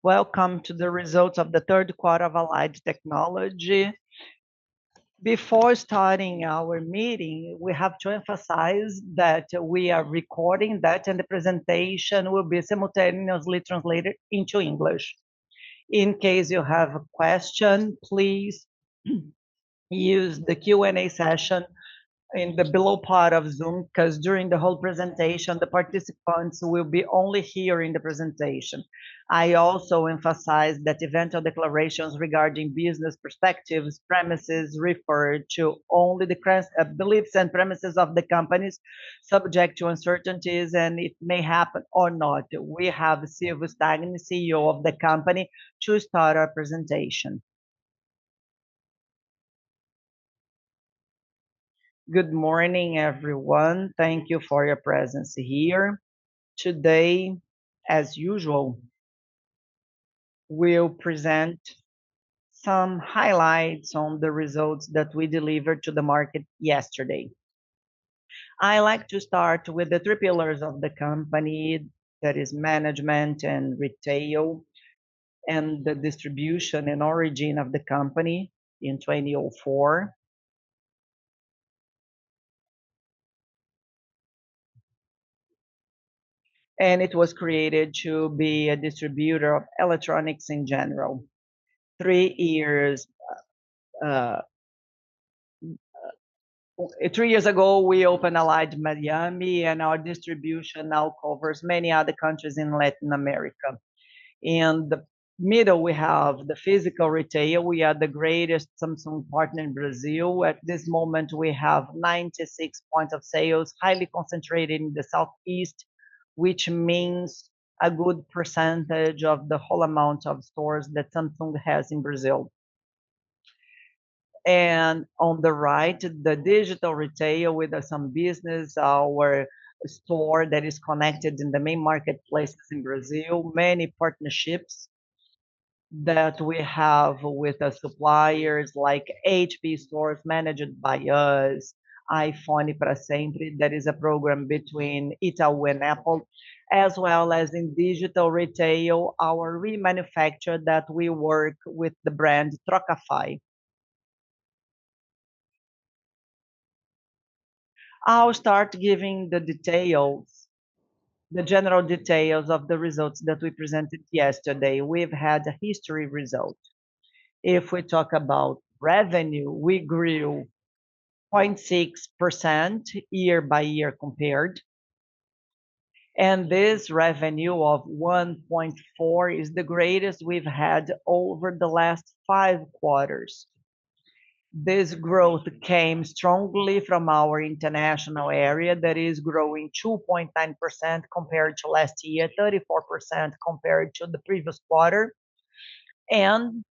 Welcome to the results of the third quarter of Allied Technology. Before starting our meeting, we have to emphasize that we are recording that and the presentation will be simultaneously translated into English. In case you have a question, please use the Q&A session in the below part of Zoom, because during the whole presentation, the participants will be only hearing the presentation. I also emphasize that eventual declarations regarding business perspectives, premises refer to only the beliefs and premises of the companies, subject to uncertainties, and it may happen or not. We have Silvio Stagni, CEO of the company, to start our presentation. Good morning, everyone. Thank you for your presence here. Today, as usual, we'll present some highlights on the results that we delivered to the market yesterday. I like to start with the three pillars of the company, that is management and retail, and the distribution and origin of the company in 2004. And it was created to be a distributor of electronics in general. 3 years uh, 3 years ago, we opened Allied Miami, and our distribution now covers many other countries in Latin America. In the middle, we have the physical retail. We are the greatest Samsung partner in Brazil. At this moment, we have 96 points of sales, highly concentrated in the Southeast, which means a good percentage of the whole amount of stores that Samsung has in Brazil. And on the right, the digital retail with some business, our store that is connected in the main marketplaces in Brazil, many partnerships that we have with the suppliers like HP stores managed by us, iPhone para Sempre, that is a program between Itaú and Apple, as well as in digital retail, our remanufacture that we work with the brand Trocafy. I'll start giving the details, the general details of the results that we presented yesterday. We've had a history result. If we talk about revenue, we grew 0.6% year by year compared. And this revenue of 1.4 is the greatest we've had over the last 5 quarters. This growth came strongly from our international area that is growing 2.9% compared to last year, 34% compared to the previous quarter. And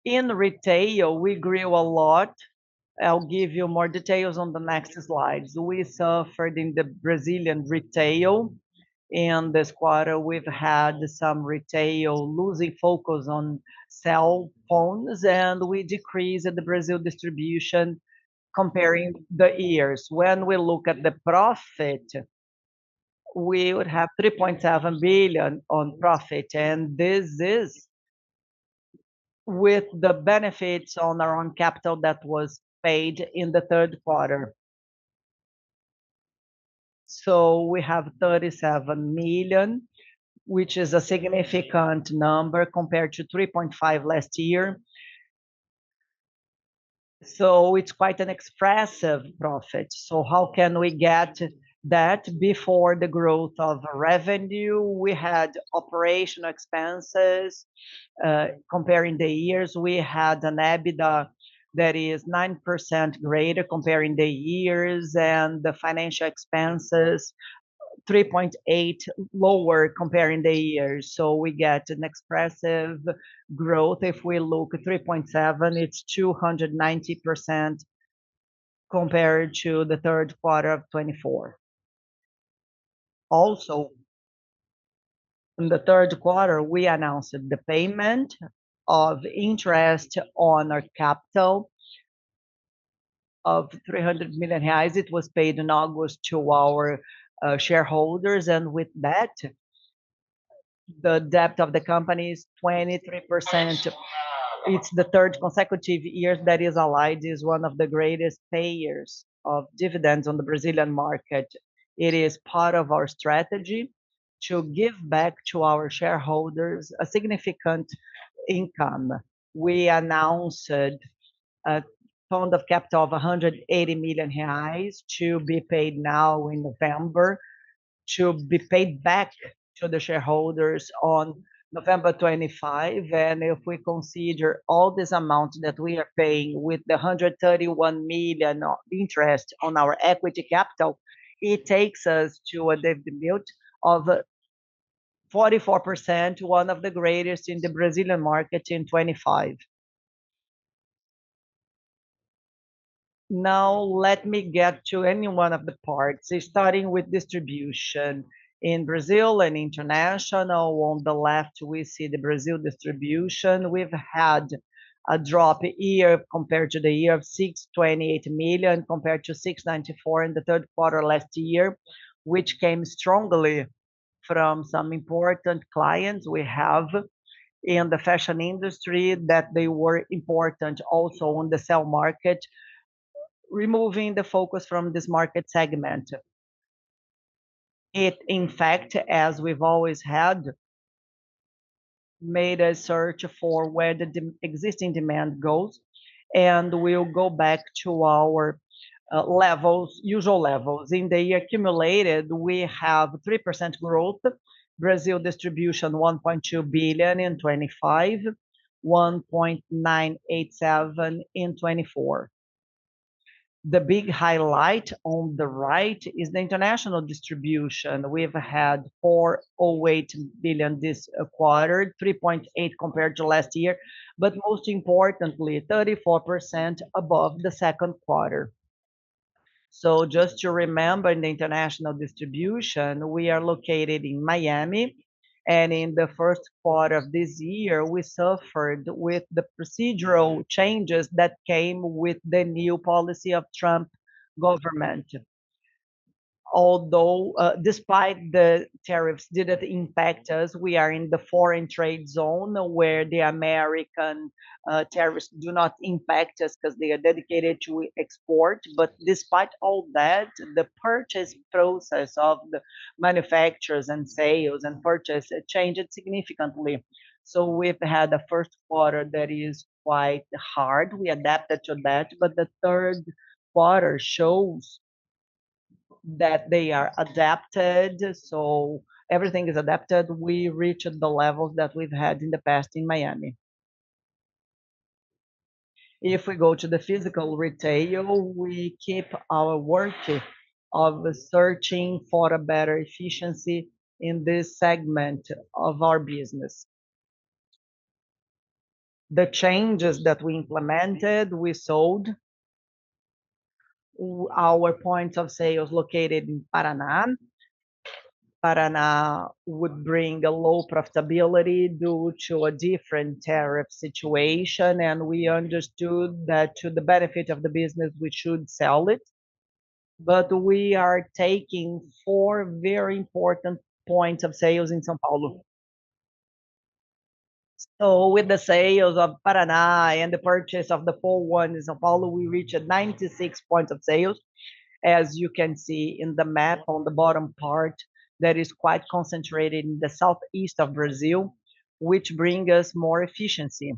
in retail, we grew a lot. I'll give you more details on the next slides. We suffered in the Brazilian retail. In this quarter, we've had some retail losing focus on cell phones, and we decreased the Brazil distribution comparing the years. When we look at the profit, we would have 3.7 billion on profit, and this is with the benefits on our own capital that was paid in the third quarter. So we have 37 million, which is a significant number compared to 3.5 last year. So it's quite an expressive profit. So how can we get that? Before the growth of revenue, we had operational expenses. Comparing the years, we had an EBITDA that is 9% greater comparing the years, and the financial expenses 3.8 lower comparing the years. So we get an expressive growth. If we look at 3.7, it's 290% compared to the third quarter of 24. Also, in the third quarter, we announced the payment of interest on our capital of 300 million reais. It was paid in August to our shareholders, and with that, The debt of the company is 23%. It's the third consecutive year that is ALLD is one of the greatest payers of dividends on the Brazilian market. It is part of our strategy to give back to our shareholders a significant income. We announced a fund of capital of 180 million reais to be paid now in November, to be paid back to the shareholders on November 25. And if we consider all this amount that we are paying with the 131 million of interest on our equity capital, it takes us to a dividend yield of 44%, one of the greatest in the Brazilian market in 25. Now, let me get to any one of the parts, starting with distribution. In Brazil and international, on the left, we see the Brazil distribution. We've had a drop year compared to the year of 628 million compared to 694 in the third quarter last year, which came strongly from some important clients we have in the fashion industry that they were important also on the sell market, removing the focus from this market segment. It, in fact, as we've always had, made a search for where the existing demand goes, and we'll go back to our levels, usual levels. In the year accumulated, we have 3% growth. Brazil distribution 1.2 billion in 25, 1.987 in 24. The big highlight on the right is the international distribution. We've had 408 billion this quarter, 3.8 compared to last year, but most importantly, 34% above the second quarter. So just to remember, in the international distribution, we are located in Miami, and in the first quarter of this year, we suffered with the procedural changes that came with the new policy of Trump government. Although, despite the tariffs didn't impact us, we are in the foreign trade zone where the American tariffs do not impact us because they are dedicated to export. But despite all that, the purchase process of the manufacturers and sales and purchase changed significantly. So we've had a first quarter that is quite hard. We adapted to that, but the third quarter shows that they are adapted. So everything is adapted. We reached the levels that we've had in the past in Miami. If we go to the physical retail, we keep our work of searching for a better efficiency in this segment of our business. The changes that we implemented, we sold our points of sales located in Paraná. Paraná would bring a low profitability due to a different tariff situation, and we understood that to the benefit of the business, we should sell it. But we are taking 4 very important points of sales in São Paulo. So with the sales of Paraná and the purchase of the 4 in São Paulo, we reached 96 points of sales. As you can see in the map on the bottom part, that is quite concentrated in the southeast of Brazil, which bring us more efficiency.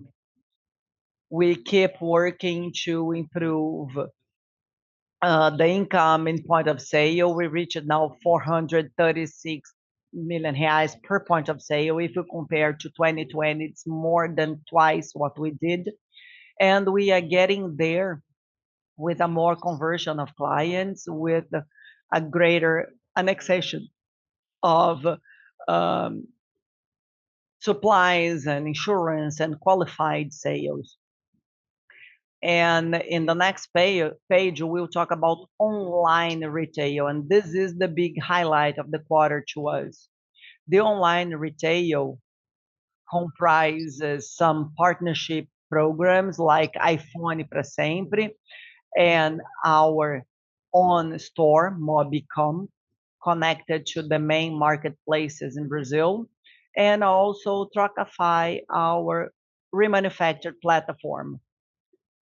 We keep working to improve the income in point of sale. We reached now 436 million reais per point of sale. If you compare to 2020, it's more than twice what we did. And we are getting there with a more conversion of clients, with a greater annexation of supplies and insurance and qualified sales. And in the next page, we'll talk about online retail, and this is the big highlight of the quarter to us. The online retail comprises some partnership programs like iPhone para Sempre and our own store, Mobicom, connected to the main marketplaces in Brazil. and also Trocafy, our remanufactured platform.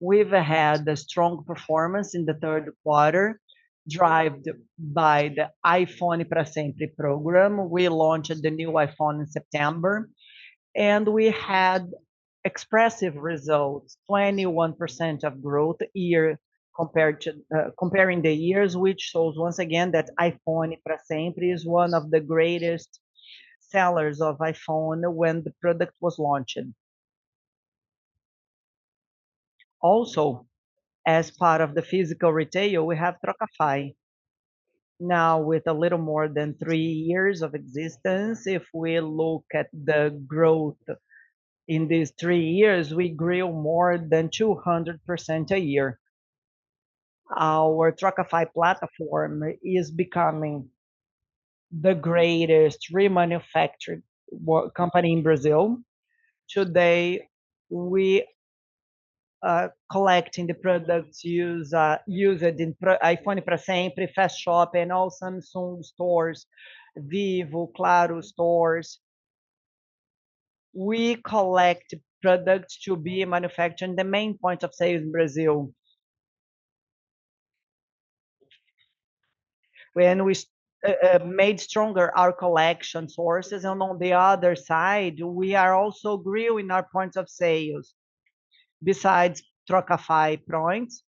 We've had a strong performance in the third quarter, driven by the iPhone para Sempre program. We launched the new iPhone in September, and we had expressive results, 21% of growth year comparing the years, which shows once again that iPhone para Sempre is one of the greatest sellers of iPhone when the product was launched. Also, as part of the physical retail, we have Trocafy. Now, with a little more than 3 years of existence, if we look at the growth in these 3 years, we grew more than 200% a year. Our Trocafy platform is becoming the greatest remanufactured company in Brazil. Today, we collecting the products used in iPhone para Sempre, Fast Shop, and all Samsung stores, Vivo, Claro stores. We collect products to be manufactured in the main point of sale in Brazil. When we made stronger our collection sources, and on the other side, we are also growing our points of sales. Besides Trocafy points,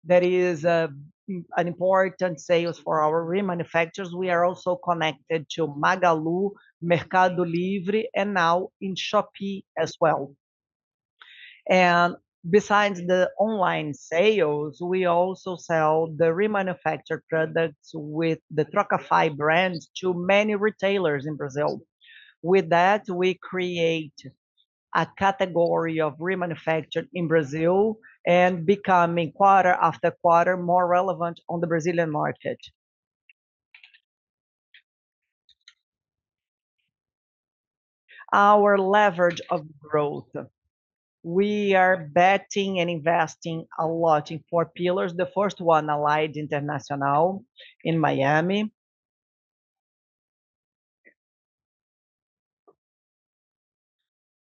that is an important sales for our remanufacturers. We are also connected to Magalu, Mercado Livre, and now in Shopee as well. And besides the online sales, we also sell the remanufactured products with the Trocafy brand to many retailers in Brazil. With that, we create a category of remanufactured in Brazil and becoming quarter after quarter more relevant on the Brazilian market. Our leverage of growth. We are betting and investing a lot in four pillars. The first one, ALLD International in Miami.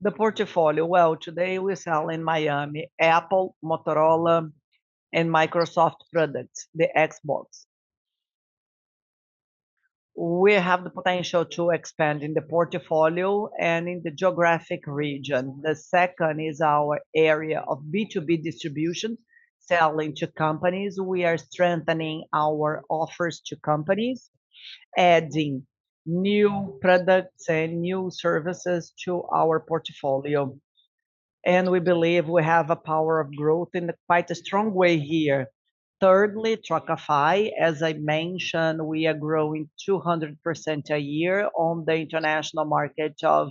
The portfolio, well, today we sell in Miami Apple, Motorola, and Microsoft products, the Xbox. We have the potential to expand in the portfolio and in the geographic region. The second is our area of B2B distribution, selling to companies. We are strengthening our offers to companies, adding new products and new services to our portfolio. And we believe we have a power of growth in quite a strong way here. Thirdly, Trocafy, as I mentioned, we are growing 200% a year on the international market of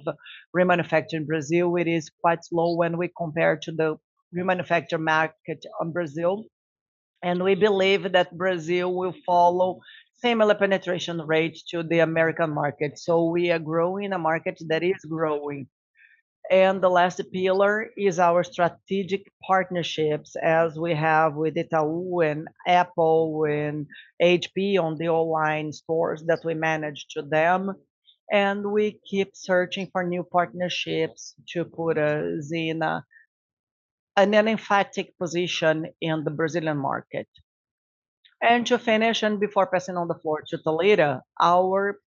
remanufacturing Brazil. It is quite slow when we compare to the remanufacture market on Brazil. And we believe that Brazil will follow similar penetration rates to the American market. So we are growing a market that is growing. And the last pillar is our strategic partnerships, as we have with Itaú and Apple and HP on the online stores that we manage to them. And we keep searching for new partnerships to put us in an emphatic position in the Brazilian market. And to finish, and before passing on the floor to Thalita, our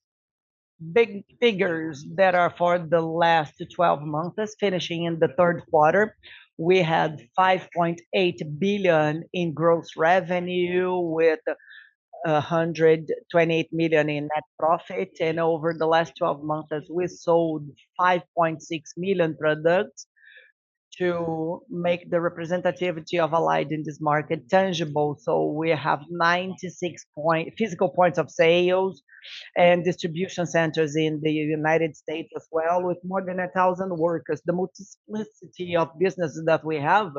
big figures that are for the last 12 months, finishing in the third quarter. We had 5.8 billion in gross revenue with 128 million in net profit. And over the last 12 months, we sold 5.6 million products to make the representativity of ALLD in this market tangible. So we have 96 physical points of sales and distribution centers in the United States as well, with more than 1,000 workers. The multiplicity of businesses that we have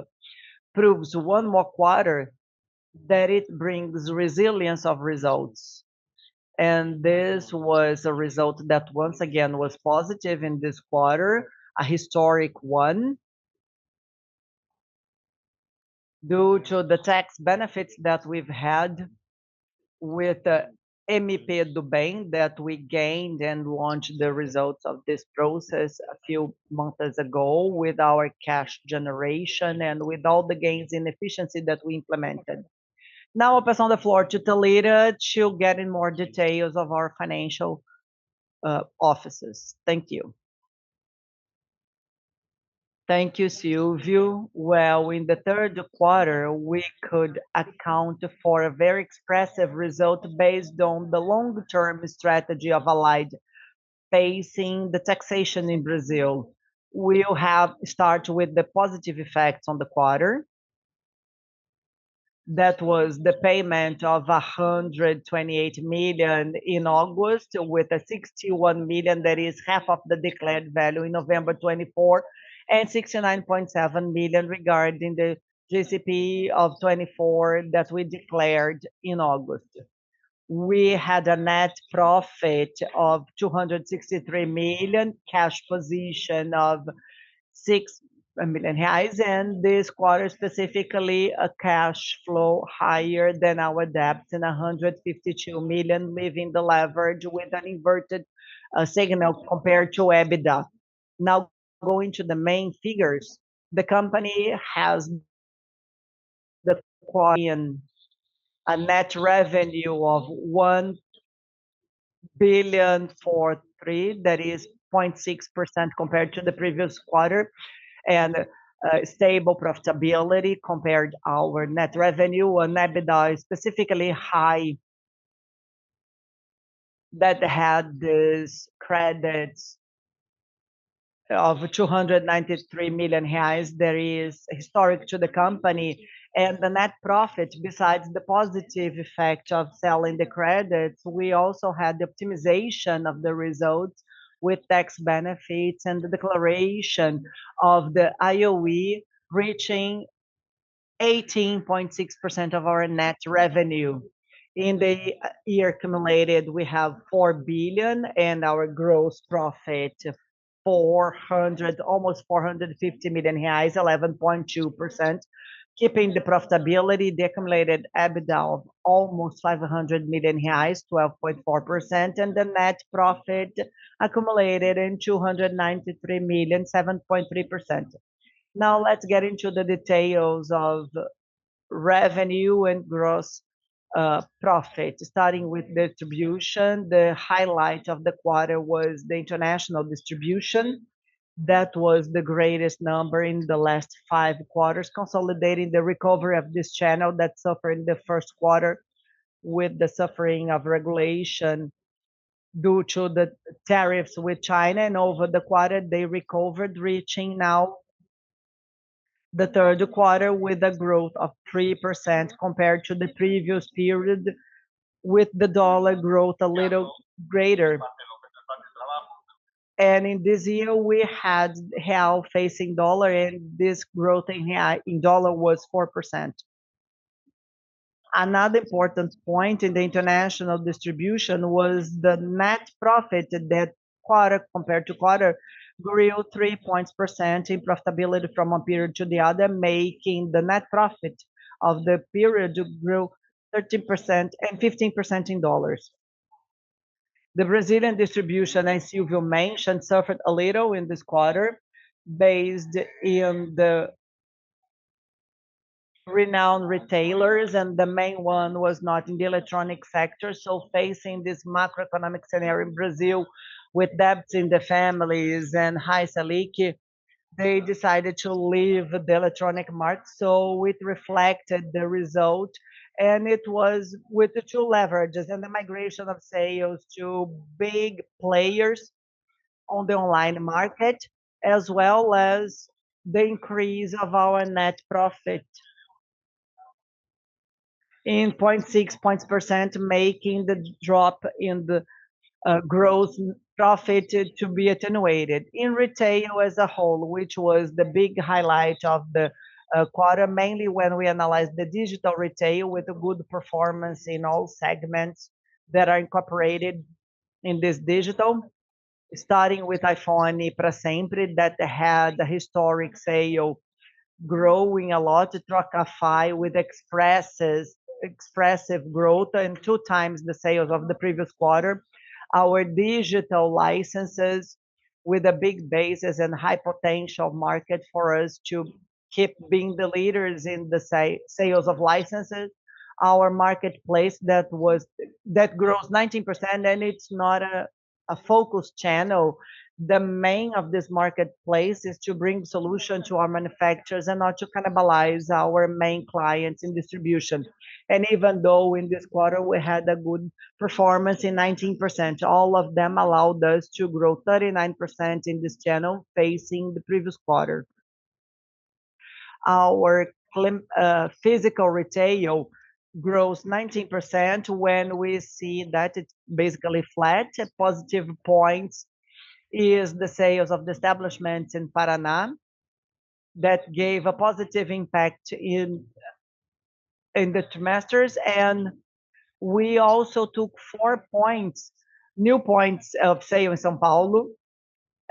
proves one more quarter that it brings resilience of results. And this was a result that once again was positive in this quarter, a historic one, due to the tax benefits that we've had with MP do Bem that we gained and launched the results of this process a few months ago with our cash generation and with all the gains in efficiency that we implemented. Now I'll pass on the floor to Thalita to get in more details of our financial offices. Thank you. Thank you, Silvio. Well, in the third quarter, we could account for a very expressive result based on the long-term strategy of Allied facing the taxation in Brazil. We'll have start with the positive effects on the quarter. That was the payment of 128 million in August, with a 61 million that is half of the declared value in November 24, and 69.7 million regarding the GCP of 24 that we declared in August. We had a net profit of 263 million, cash position of 6 million reais, and this quarter specifically a cash flow higher than our debts in 152 million, leaving the leverage with an inverted signal compared to EBITDA. Now going to the main figures, the company has the quarter in a net revenue of 1 billion 43, that is 0.6% compared to the previous quarter, and stable profitability compared our net revenue, and EBITDA is specifically high that had this credits of 293 million reais that is historic to the company. And the net profit, besides the positive effect of selling the credits, we also had the optimization of the results with tax benefits and the declaration of the IOE reaching 18.6% of our net revenue. In the year accumulated, we have 4 billion and our gross profit 400, almost 450 million reais, 11.2%, keeping the profitability, the accumulated EBITDA of almost 500 million reais, 12.4%, and the net profit accumulated in 293 million, 7.3%. Now let's get into the details of revenue and gross profit. Starting with distribution, the highlight of the quarter was the international distribution. That was the greatest number in the last 5 quarters, consolidating the recovery of this channel that suffered in the first quarter with the suffering of regulation due to the tariffs with China. And over the quarter, they recovered, reaching now the third quarter with a growth of 3% compared to the previous period, with the dollar growth a little greater. And in this year, we had real facing dollar, and this growth in dollar was 4%. Another important point in the international distribution was the net profit that quarter compared to quarter grew 3% in profitability from one period to the other, making the net profit of the period grow 13% and 15% in dollars. The Brazilian distribution, as Silvio mentioned, suffered a little in this quarter based in the renowned retailers, and the main one was not in the electronic sector. So facing this macroeconomic scenario in Brazil with debts in the families and high Selic, they decided to leave the electronic market. So it reflected the result, and it was with the two leverages and the migration of sales to big players on the online market, as well as the increase of our net profit in 0.6%, making the drop in the gross profit to be attenuated. In retail as a whole, which was the big highlight of the quarter, mainly when we analyzed the digital retail with a good performance in all segments that are incorporated in this digital, starting with iPhone para sempre, that had a historic sale growing a lot, Trocafy with expresses expressive growth and 2 times the sales of the previous quarter. Our digital licenses with a big basis and high potential market for us to keep being the leaders in the sales of licenses. Our marketplace that grows 19%, and it's not a focused channel. The main of this marketplace is to bring solution to our manufacturers and not to cannibalize our main clients in distribution. And even though in this quarter we had a good performance in 19%, all of them allowed us to grow 39% in this channel facing the previous quarter. Our physical retail grows 19% when we see that it's basically flat. Positive points is the sales of the establishments in Paraná that gave a positive impact in the trimesters, and we also took 4 points, new points of sale in São Paulo,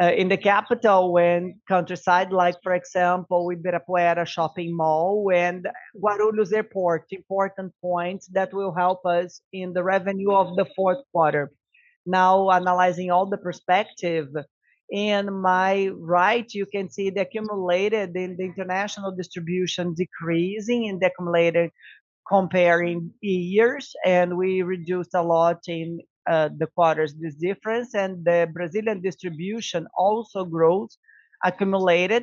in the capital when countryside, like for example, Ibirapuera shopping mall and Guarulhos Airport, important points that will help us in the revenue of the fourth quarter. Now analyzing all the perspective, in my right, you can see the accumulated in the international distribution decreasing in the accumulated comparing years, and we reduced a lot in the quarters this difference, and the Brazilian distribution also grows accumulated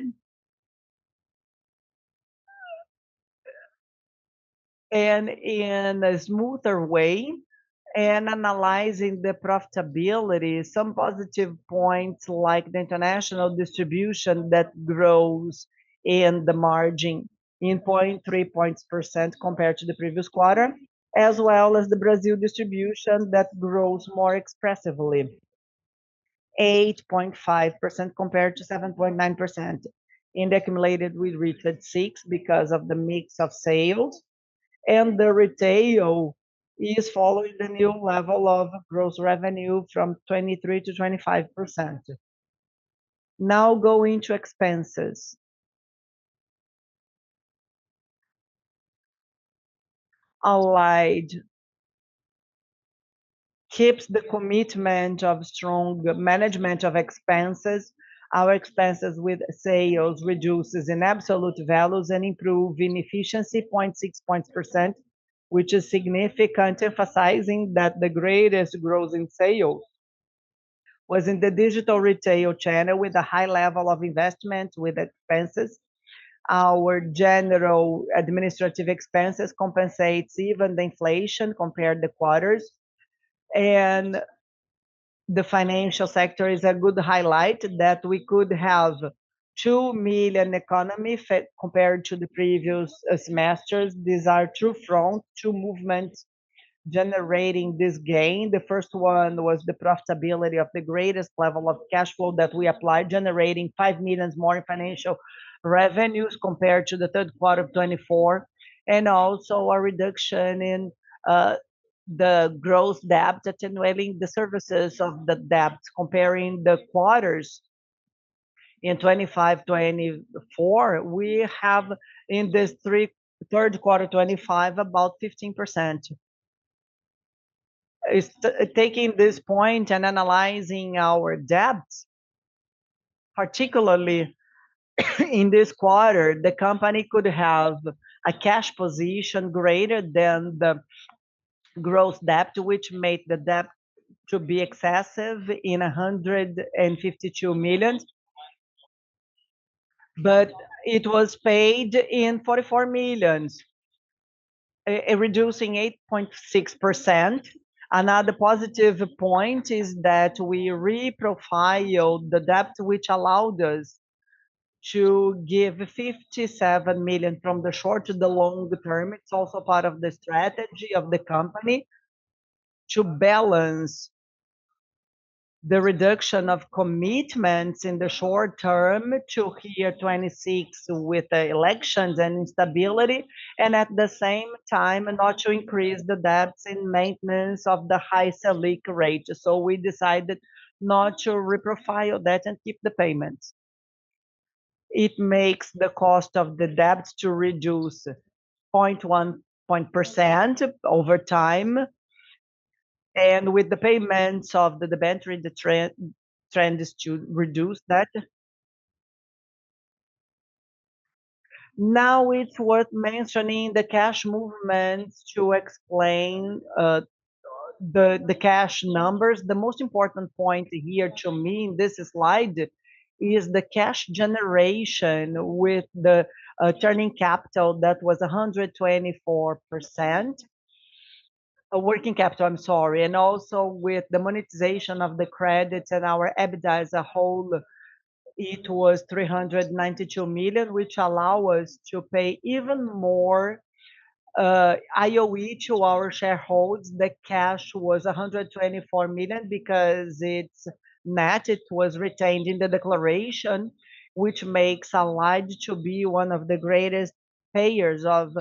and in a smoother way. And analyzing the profitability, some positive points like the international distribution that grows in the margin in 0.3 points percent compared to the previous quarter, as well as the Brazil distribution that grows more expressively, 8.5% compared to 7.9%. In the accumulated, we reached 6 because of the mix of sales, and the retail is following the new level of gross revenue from 23 to 25%. Now going to expenses. ALLD keeps the commitment of strong management of expenses. Our expenses with sales reduces in absolute values and improve in efficiency 0.6 points percent, which is significant, emphasizing that the greatest growth in sales was in the digital retail channel with a high level of investment with expenses. Our general administrative expenses compensates even the inflation compared the quarters. And the financial sector is a good highlight that we could have 2 million economy compared to the previous semesters. These are two movements generating this gain. The first one was the profitability of the greatest level of cash flow that we applied, generating 5 million more in financial revenues compared to the third quarter of 24, and also a reduction in the gross debt, attenuating the services of the debt, comparing the quarters in 25, 24, we have in this third quarter 25 about 15%. Taking this point and analyzing our debts, particularly in this quarter, the company could have a cash position greater than the gross debt, which made the debt to be excessive in 152 million, but it was paid in 44 million, reducing 8.6%. Another positive point is that we reprofiled the debt, which allowed us to give 57 million from the short to the long term. It's also part of the strategy of the company to balance the reduction of commitments in the short term to year 26 with the elections and instability, and at the same time not to increase the debts in maintenance of the high Selic rate. So we decided not to reprofile that and keep the payments. It makes the cost of the debt to reduce 0.1 point percent over time. And with the payments of the debenture, the trend is to reduce that. Now it's worth mentioning the cash movements to explain the cash numbers. The most important point here to me in this slide is the cash generation with the turning capital that was 124%. Working capital, I'm sorry, and also with the monetization of the credits and our EBITDA as a whole, it was 392 million, which allow us to pay even more IOE to our shareholders. The cash was 124 million because it's net, it was retained in the declaration, which makes ALLD to be one of the greatest payers of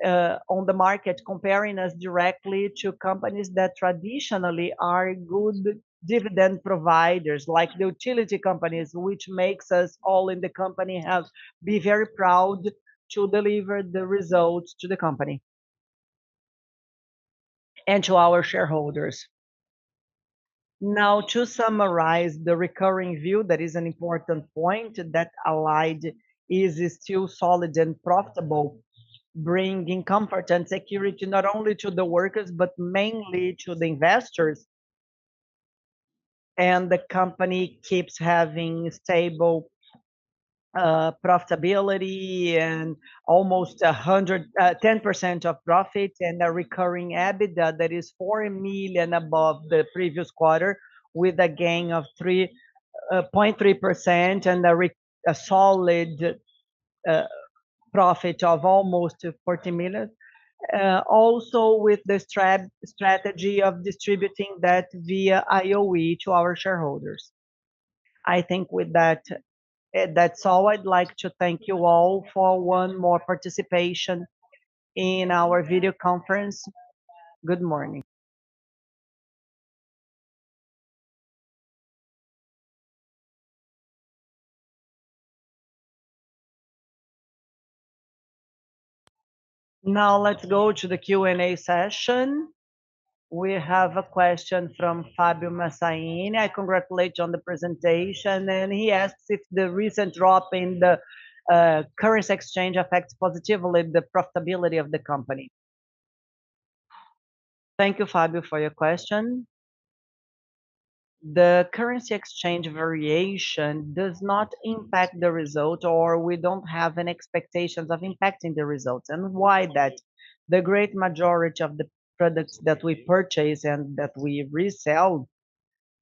on the market, comparing us directly to companies that traditionally are good dividend providers, like the utility companies, which makes us all in the company have be very proud to deliver the results to the company and to our shareholders. Now, to summarize the recurring view, that is an important point, that ALLD is still solid and profitable, bringing comfort and security not only to the workers, but mainly to the investors. And the company keeps having stable profitability and almost 10% of profit, and a recurring EBITDA that is 4 million above the previous quarter, with a gain of 3.3% and a solid profit of almost 40 million. Also with the strategy of distributing that via IOE to our shareholders. I think with that, that's all. I'd like to thank you all for one more participation in our video conference. Good morning. Now let's go to the Q&A session. We have a question from Fabio Massaini. I congratulate you on the presentation, and he asks if the recent drop in the currency exchange affects positively the profitability of the company. Thank you, Fabio, for your question. The currency exchange variation does not impact the result, or we don't have any expectations of impacting the results. And why that? The great majority of the products that we purchase and that we resell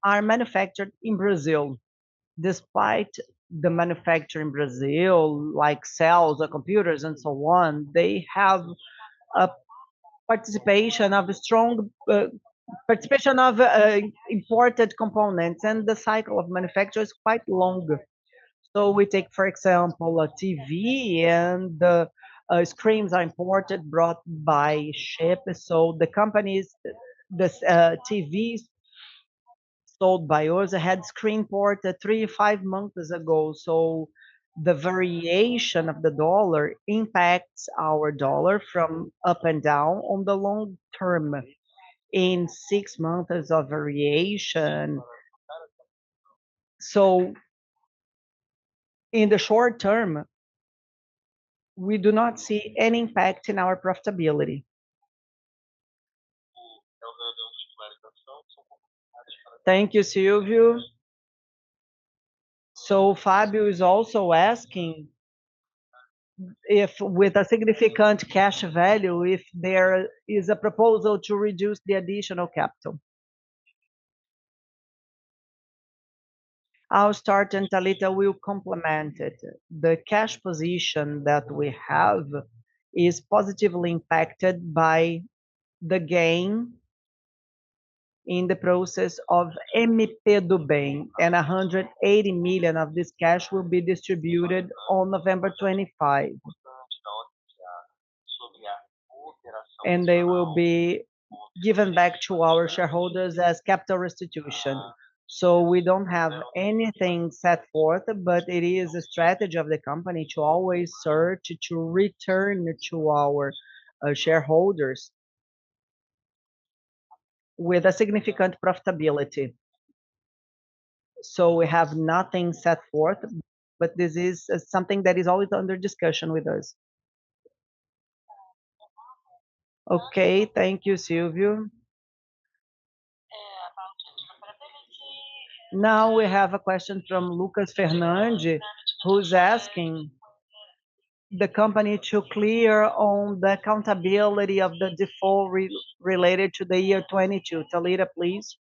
are manufactured in Brazil. Despite the manufacture in Brazil, like cells or computers and so on, they have a participation of a strong participation of imported components, and the cycle of manufacture is quite long. So we take, for example, a TV, and the screens are imported, brought by ship. So the companies, the TVs sold by us had screen port 3 5 months ago. So the variation of the dollar impacts our dollar from up and down on the long term. In 6 months of variation. So in the short term, we do not see any impact in our profitability. Thank you, Silvio. So Fabio is also asking if with a significant cash value, if there is a proposal to reduce the additional capital. I'll start and Thalita will complement it. The cash position that we have is positively impacted by the gain in the process of MP do Bem, and 180 million of this cash will be distributed on November 25. And they will be given back to our shareholders as capital restitution. So we don't have anything set forth, but it is a strategy of the company to always search to return to our shareholders with a significant profitability. So we have nothing set forth, but this is something that is always under discussion with us. Okay, thank you, Silvio. Now we have a question from Lucas Fernandes, who's asking the company to clear on the accountability of the default related to the year 22. Talita, please.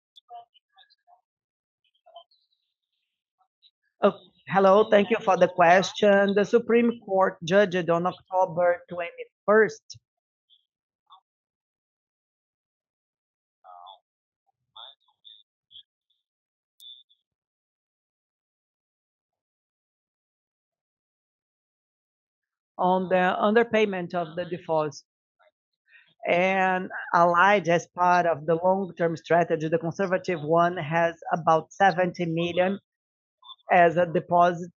Oh, hello, thank you for the question. The Supreme Court judged on October 21st on the underpayment of the defaults. And allied as part of the long-term strategy, the conservative one has about 70 million as a deposit,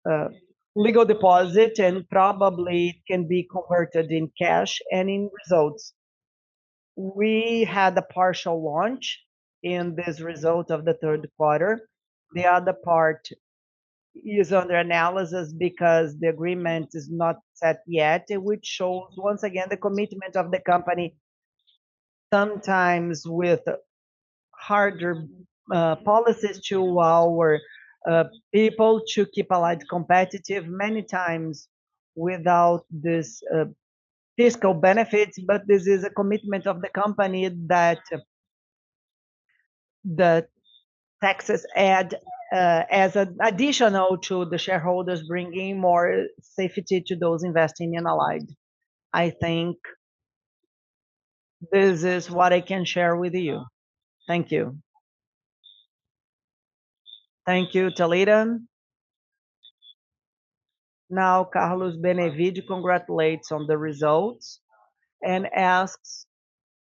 uh, legal deposit, and probably it can be converted in cash and in results. We had a partial launch in this result of the third quarter. The other part is under analysis because the agreement is not set yet, which shows once again the commitment of the company, sometimes with harder policies to our people to keep Allied competitive, many times without this fiscal benefits, but this is a commitment of the company that the taxes add as an additional to the shareholders, bringing more safety to those investing in Allied. I think this is what I can share with you. Thank you. Thank you, Talita. Now, Carlos Benevide congratulates on the results and asks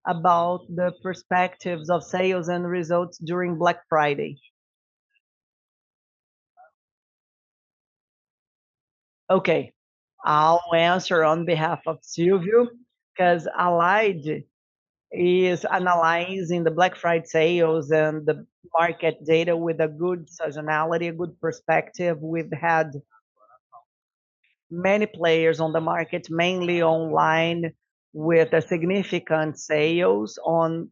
about the perspectives of sales and results during Black Friday. Okay, I'll answer on behalf of Silvio because Allied is analyzing the Black Friday sales and the market data with a good seasonality, a good perspective. We've had many players on the market, mainly online, with a significant sales on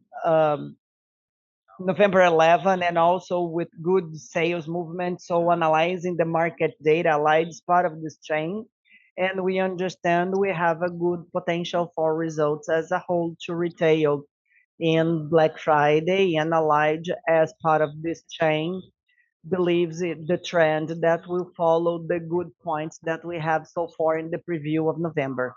November 11 and also with good sales movement. So analyzing the market data, Allied is part of this chain, and we understand we have a good potential for results as a whole to retail in Black Friday, and Allied as part of this chain believes the trend that will follow the good points that we have so far in the preview of November.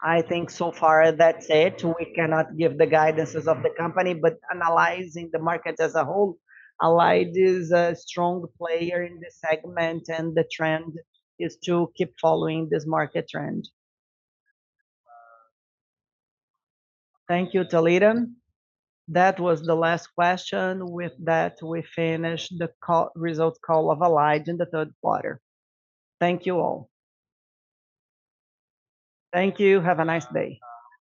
I think so far that's it. We cannot give the guidances of the company, but analyzing the market as a whole, Allied is a strong player in this segment, and the trend is to keep following this market trend. Thank you, Talita. That was the last question. With that, we finish the results call of Allied in the third quarter. Thank you all. Thank you. Have a nice day.